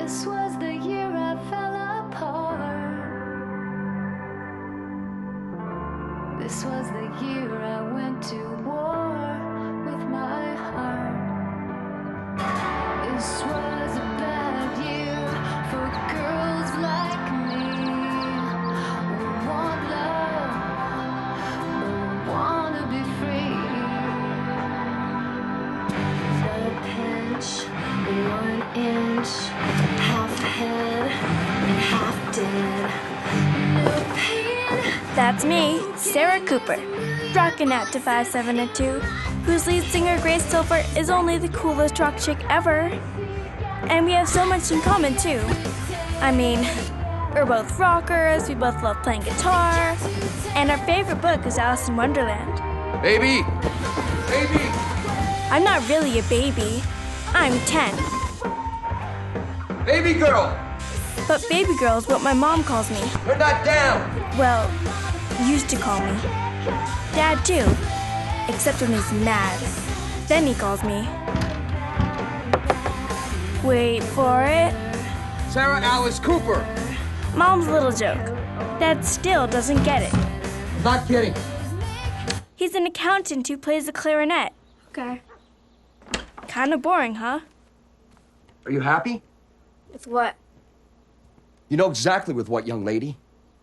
This was the year I fell apart. This was the year I went to war with my heart. This was a bad year for girls like me who want love, who wanna be free. A pinch, 1 inch, half head and half dead. No pain. That's me, Sara Cooper, rockin' out to 572, whose lead singer Grace Silver is only the coolest rock chick ever. And we have so much in common too. I mean, we're both rockers, we both love playing guitar, and our favorite book is Alice in Wonderland. Baby! Baby! I'm not really a baby. I'm 10. Baby girl! But baby girl is what my mom calls me. You're not down! Well, used to call me. Dad too, except when he's mad. Then he calls me. Wait for it. Sarah Alice Cooper! Mom's little joke. Dad still doesn't get it. Not kidding. He's an accountant who plays the clarinet. Okay. Kinda boring, huh? Are you happy? With what? You know exactly with what, young lady.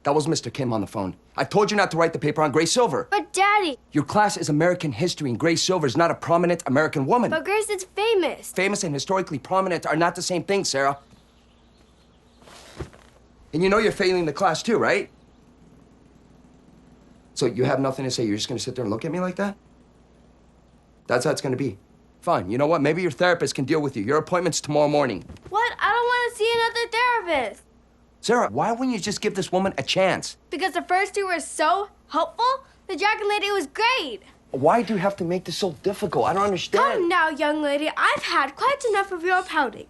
That was Mr. Kim on the phone. I told you not to write the paper on Grace Silver. But Daddy! Your class is American history, and Grace Silver is not a prominent American woman. But Grace is famous. Famous and historically prominent are not the same thing, Sarah. And you know you're failing the class too, right? So you have nothing to say. You're just gonna sit there and look at me like that? That's how it's gonna be. Fine. You know what? Maybe your therapist can deal with you. Your appointment's tomorrow morning. What? I don't want to see another therapist. Sarah, why wouldn't you just give this woman a chance? Because the first two were so helpful. The dragon lady was great. Why do you have to make this so difficult? I don't understand. Come now, young lady. I've had quite enough of your pouting.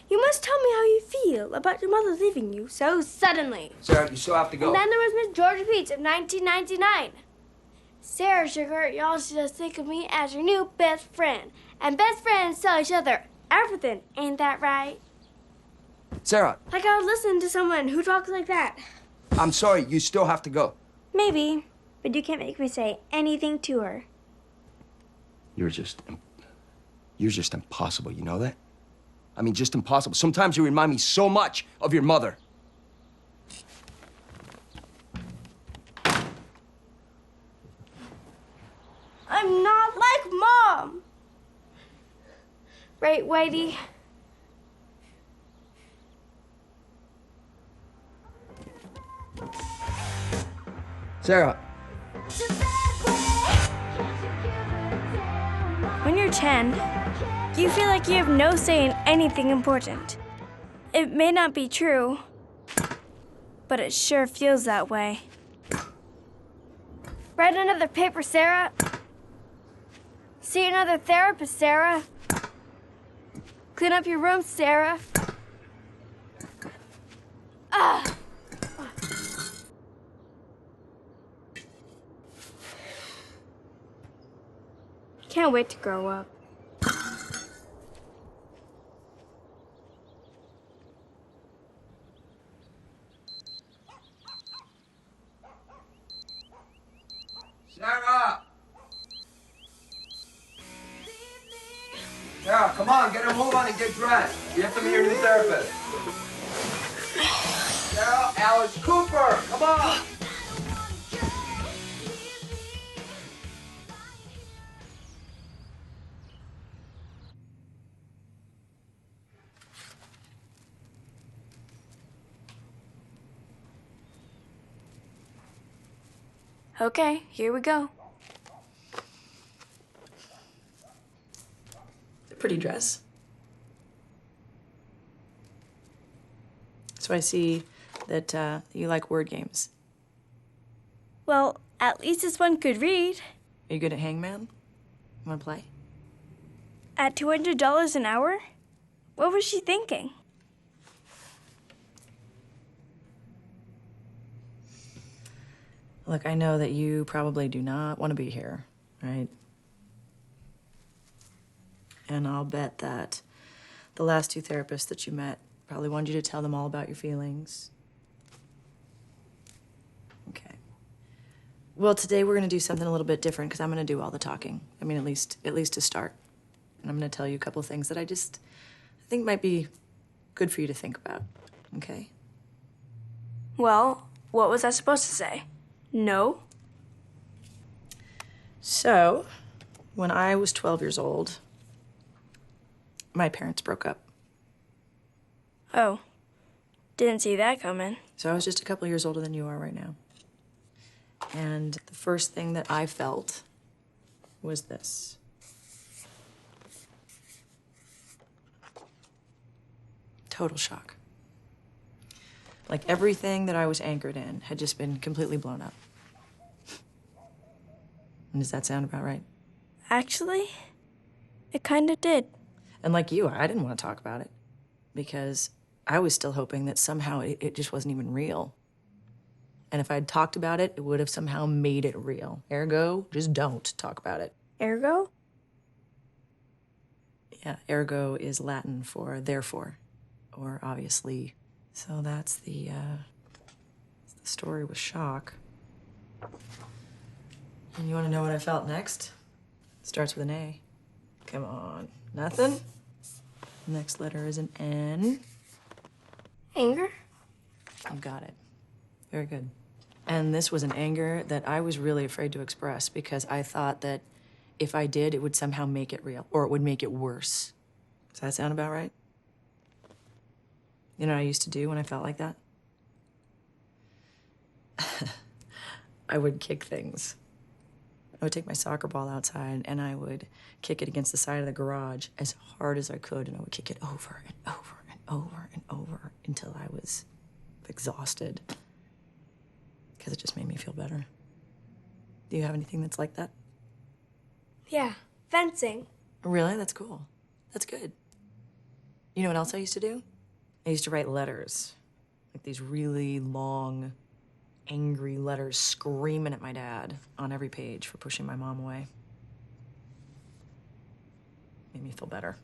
You must tell me how you feel about your mother leaving you so suddenly. Sarah, you still have to go. And then there was Miss Georgia Peach of 1999. Sarah Sugar, y'all should just think of me as your new best friend. And best friends tell each other everything. Ain't that right? Sarah, Like I would listen to someone who talks like that. I'm sorry. You still have to go. Maybe, but you can't make me say anything to her. You're just impossible. You know that? I mean, just impossible. Sometimes you remind me so much of your mother. I'm not like Mom. Right, Whitey? Sarah. When you're 10, you feel like you have no say in anything important. It may not be true, but it sure feels that way. Write another paper, Sarah. See another therapist, Sarah. Clean up your room, Sarah. Ah! Can't wait to grow up. Sarah! Sarah, come on, get a move on and get dressed. You have to meet your new therapist. Sarah Alice Cooper, come on! Okay, here we go. Pretty dress. So I see that you like word games. Well, at least this one could read. Are you good at Hangman? Want to play? At $200 an hour? What was she thinking? Look, I know that you probably do not want to be here, right? And I'll bet that the last two therapists that you met Probably wanted you to tell them all about your feelings. Okay. Well, today we're gonna do something a little bit different because I'm gonna do all the talking. I mean, at least to start. And I'm gonna tell you a couple of things that I think might be good for you to think about, okay? Well, what was I supposed to say? No? So, when I was 12 years old, my parents broke up. Oh, didn't see that coming. So I was just a couple years older than you are right now. And the first thing that I felt was this. Total shock. Like everything that I was anchored in had just been completely blown up. And does that sound about right? Actually, it kind of did. And like you, I didn't want to talk about it because I was still hoping that somehow it just wasn't even real. And if I'd talked about it, it would have somehow made it real. Ergo, just don't talk about it. Ergo? Yeah, ergo is Latin for therefore, or obviously. So that's the story with shock. And you want to know what I felt next? Starts with an A. Come on. Nothing? Next letter is an N. Anger? You got it. Very good. And this was an anger that I was really afraid to express because I thought that if I did, it would somehow make it real, or it would make it worse. Does that sound about right? You know what I used to do when I felt like that? I would kick things. I would take my soccer ball outside and I would kick it against the side of the garage as hard as I could, and I would kick it over and over and over and over until I was exhausted. Because it just made me feel better. Do you have anything that's like that? Yeah, fencing. Really? That's cool. That's good. You know what else I used to do? I used to write letters. Like these really long, angry letters screaming at my dad on every page for pushing my mom away. Made me feel better.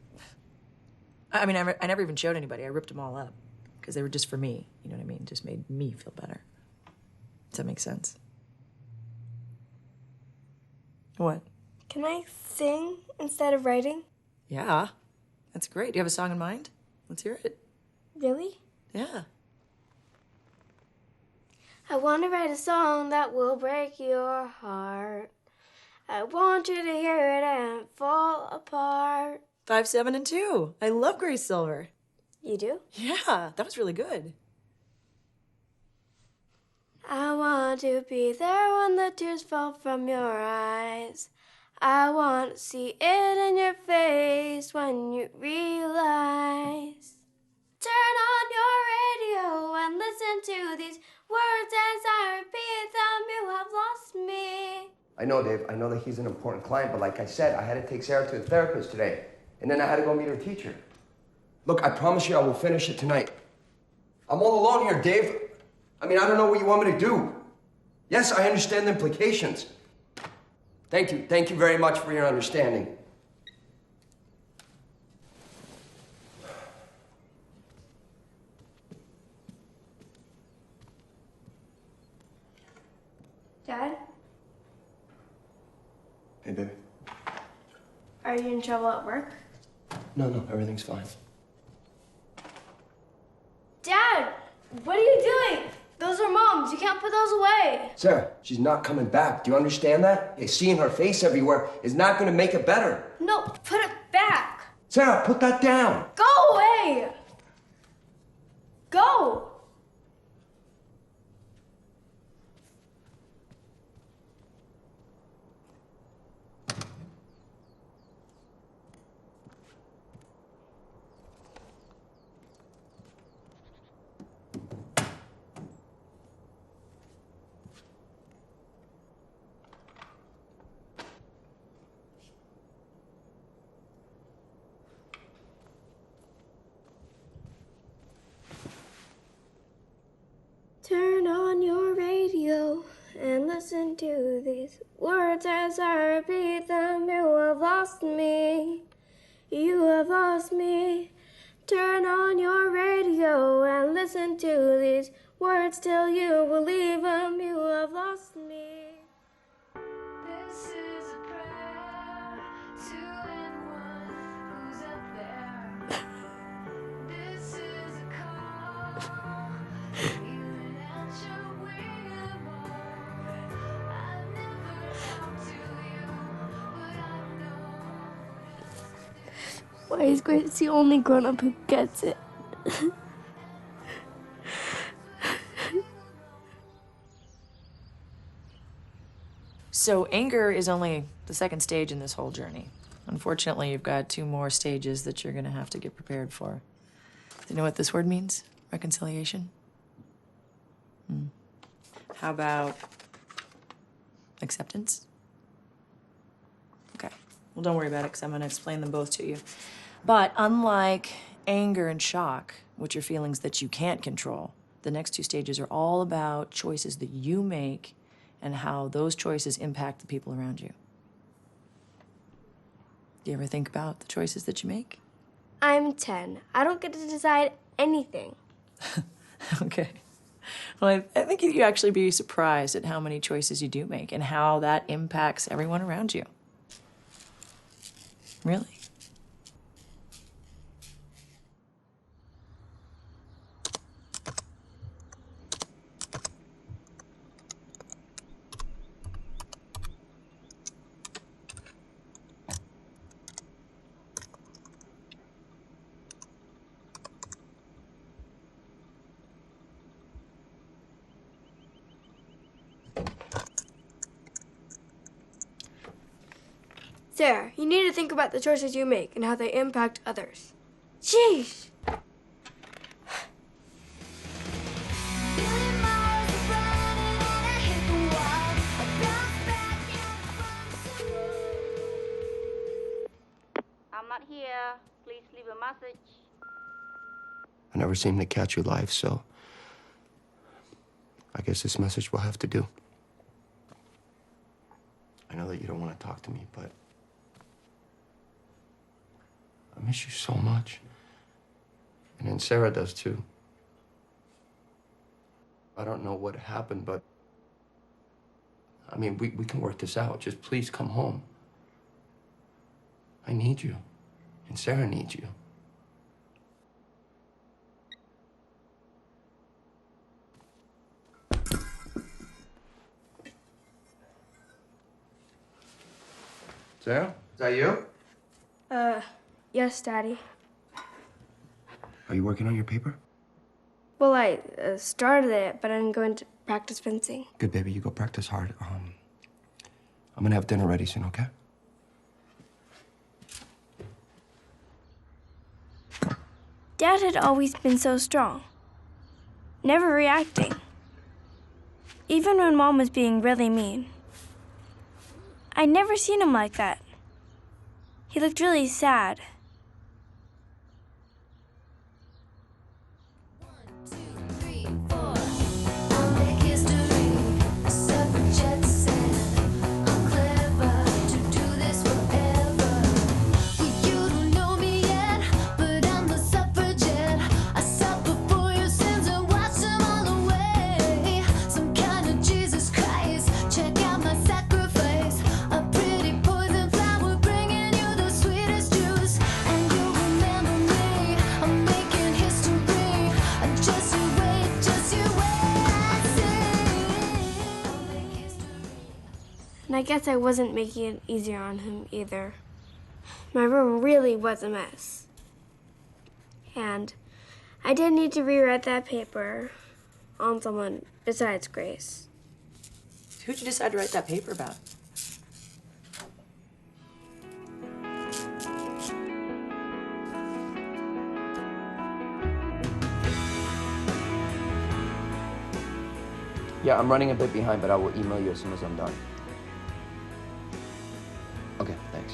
I mean, I never even showed anybody. I ripped them all up because they were just for me. You know what I mean? Just made me feel better. Does that make sense? What? Can I sing instead of writing? Yeah, that's great. Do you have a song in mind? Let's hear it. Really? Yeah. I want to write a song that will break your heart. I want you to hear it and fall apart. 5, 7, and 2. I love Grace Silver. You do? Yeah, that was really good. I want to be there when the tears fall from your eyes. I want to see it in your face when you realize. Turn on your radio and listen to these words as I repeat them. You have lost me. I know, Dave. I know that he's an important client, but like I said, I had to take Sarah to a therapist today. And then I had to go meet her teacher. Look, I promise you I will finish it tonight. I'm all alone here, Dave. I mean, I don't know what you want me to do. Yes, I understand the implications. Thank you. Thank you very much for your understanding. Dad, Hey, baby. are you in trouble at work? No, everything's fine. Dad, what are you doing? Those are Mom's. You can't put those away. Sarah, she's not coming back. Do you understand that? Yeah, seeing her face everywhere is not going to make it better. No, put it back. Sarah, put that down. Go away. Go. Turn on your radio and listen to these words as I repeat them. You have lost me. You have lost me. Turn on your radio and listen to these words till you believe them. You have lost me. This is a prayer to anyone who's up there. This is a call, even at your wing I've never talked to you, but I know. Why is Grace the only grown-up who gets it? So anger is only the second stage in this whole journey. Unfortunately, you've got 2 more stages that you're gonna have to get prepared for. Do you know what this word means? Reconciliation? How about acceptance? Okay, well, don't worry about it, because I'm gonna explain them both to you. But unlike anger and shock, which are feelings that you can't control, the next 2 stages are all about choices that you make and how those choices impact the people around you. Do you ever think about the choices that you make? I'm 10. I don't get to decide anything. Okay. Well, I think you'd actually be surprised at how many choices you do make and how that impacts everyone around you. Really. Sarah, you need to think about the choices you make and how they impact others. Jeez! Billion miles of running and I hit the wall. I bounce back and I'm not here. Please leave a message. I never seem to catch you live, so I guess this message will have to do. I know that you don't want to talk to me, but I miss you so much. And then Sarah does too. I don't know what happened, but I mean, we can work this out. Just please come home. I need you, and Sarah needs you. Sarah, is that you? Yes, Daddy. Are you working on your paper? Well, I started it, but I'm going to practice fencing. Good, baby. You go practice hard. I'm gonna have dinner ready soon, okay? Dad had always been so strong, never reacting. Even when Mom was being really mean. I'd never seen him like that. He looked really sad. 1, 2, 3, 4. I'll make history. A suffragette said, I'm clever to do this forever. You don't know me yet, but I'm the suffragette. I suffer for your sins and watch them all away. Some kind of Jesus Christ. Check out my sacrifice. A pretty poison flower bringing you the sweetest juice. And you'll remember me. I'm making history. Just you wait, I see. I'll make history. And I guess I wasn't making it easier on him either. My room really was a mess. And I did need to rewrite that paper on someone besides Grace. Who'd you decide to write that paper about? Yeah, I'm running a bit behind, but I will email you as soon as I'm done. Okay, thanks.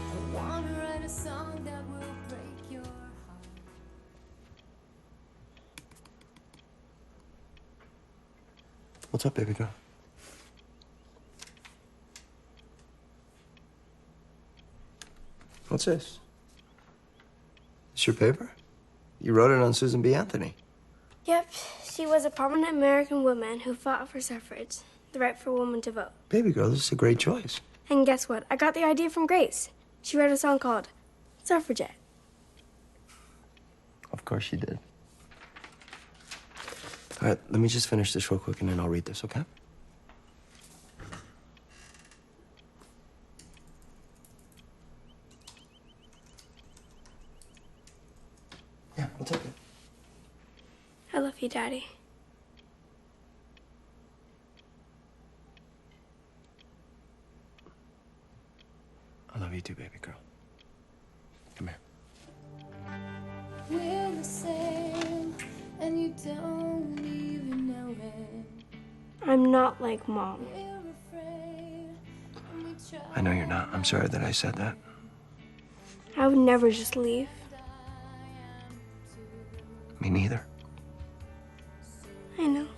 I wanna write a song that will break your heart. What's up, baby girl? What's this? It's your paper? You wrote it on Susan B. Anthony. Yep, she was a prominent American woman who fought for suffrage, the right for women to vote. Baby girl, this is a great choice. And guess what? I got the idea from Grace. She wrote a song called Suffragette. Of course she did. All right, let me just finish this real quick and then I'll read this, okay? Yeah, I'll take it. I love you, Daddy. I love you too, baby girl. Come here. We're the same, and you don't even know it. I'm not like Mom. We're afraid, and we try. I know you're not. I'm sorry that I said that. I would never just leave. Me neither. I know.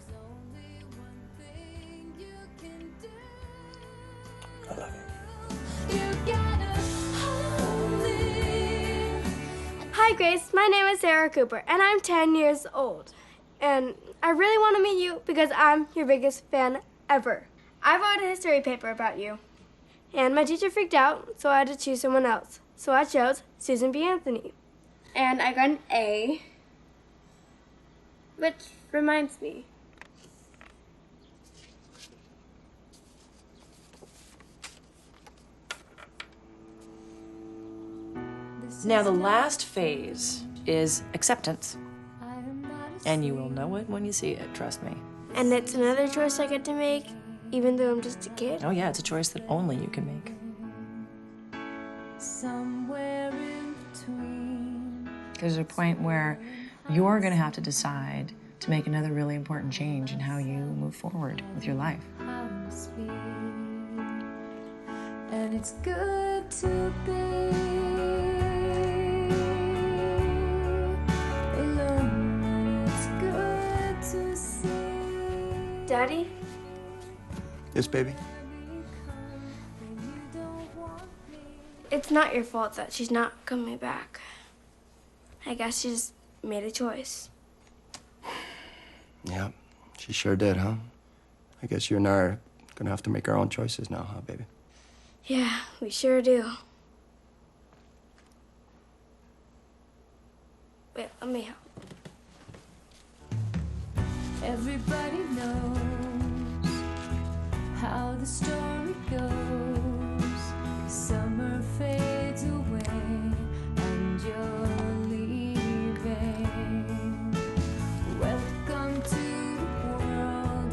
I love you. You gotta hold me. Hi, Grace. My name is Sara Cooper, and I'm 10 years old. And I really want to meet you because I'm your biggest fan ever. I wrote a history paper about you. And my teacher freaked out, so I had to choose someone else. So I chose Susan B. Anthony. And I got an A. Which reminds me. Now, the last phase is acceptance. And you will know it when you see it, trust me. And it's another choice I get to make, even though I'm just a kid. Oh, yeah, it's a choice that only you can make. Somewhere in between. There's a point where you're going to have to decide to make another really important change in how you move forward with your life. How to speak. And it's good to be alone. And it's good to see. Daddy? Yes, baby? It's not your fault that she's not coming back. I guess she just made a choice. Yeah, she sure did, huh? I guess you and I are gonna have to make our own choices now, huh, baby? Yeah, we sure do. Wait, let me help. Everybody knows how the story goes. Summer fades away and you're leaving. Welcome to the world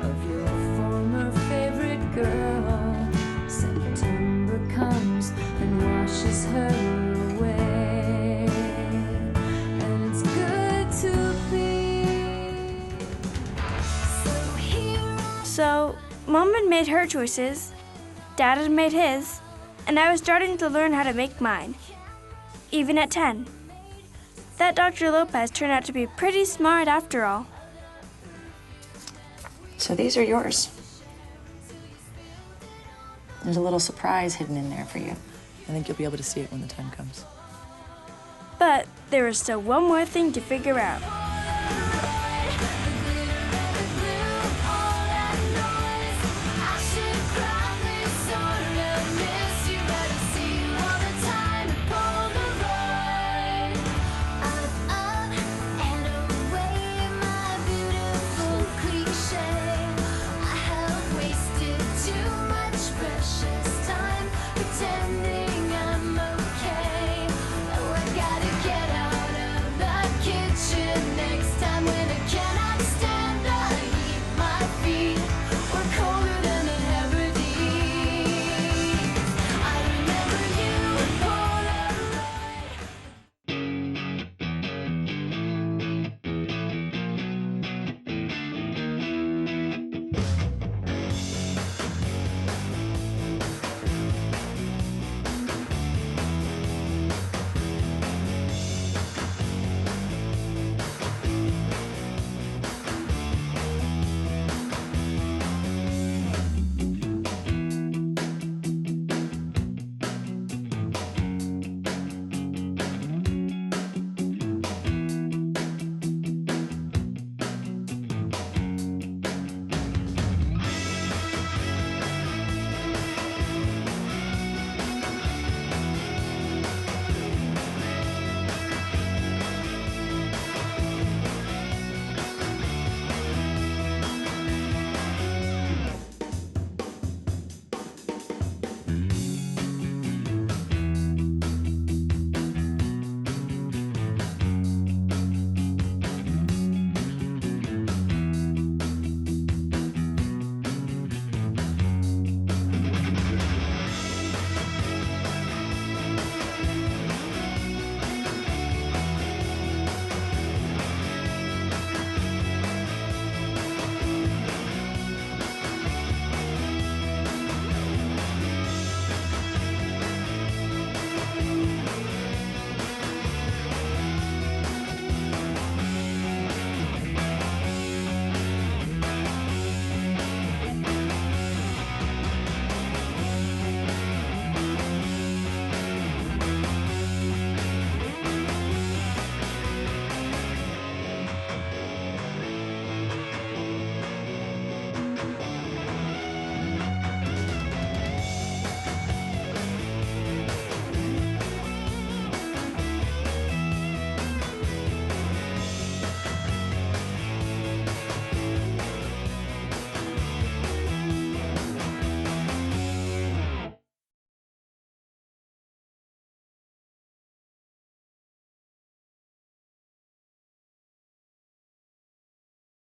of your former favorite girl. September comes and washes her away. And it's good to be. So here So, Mom had made her choices, Dad had made his, and I was starting to learn how to make mine. Even at 10. That Dr. Lopez turned out to be pretty smart after all. So these are yours. There's a little surprise hidden in there for you. I think you'll be able to see it when the time comes. But there was still one more thing to figure out.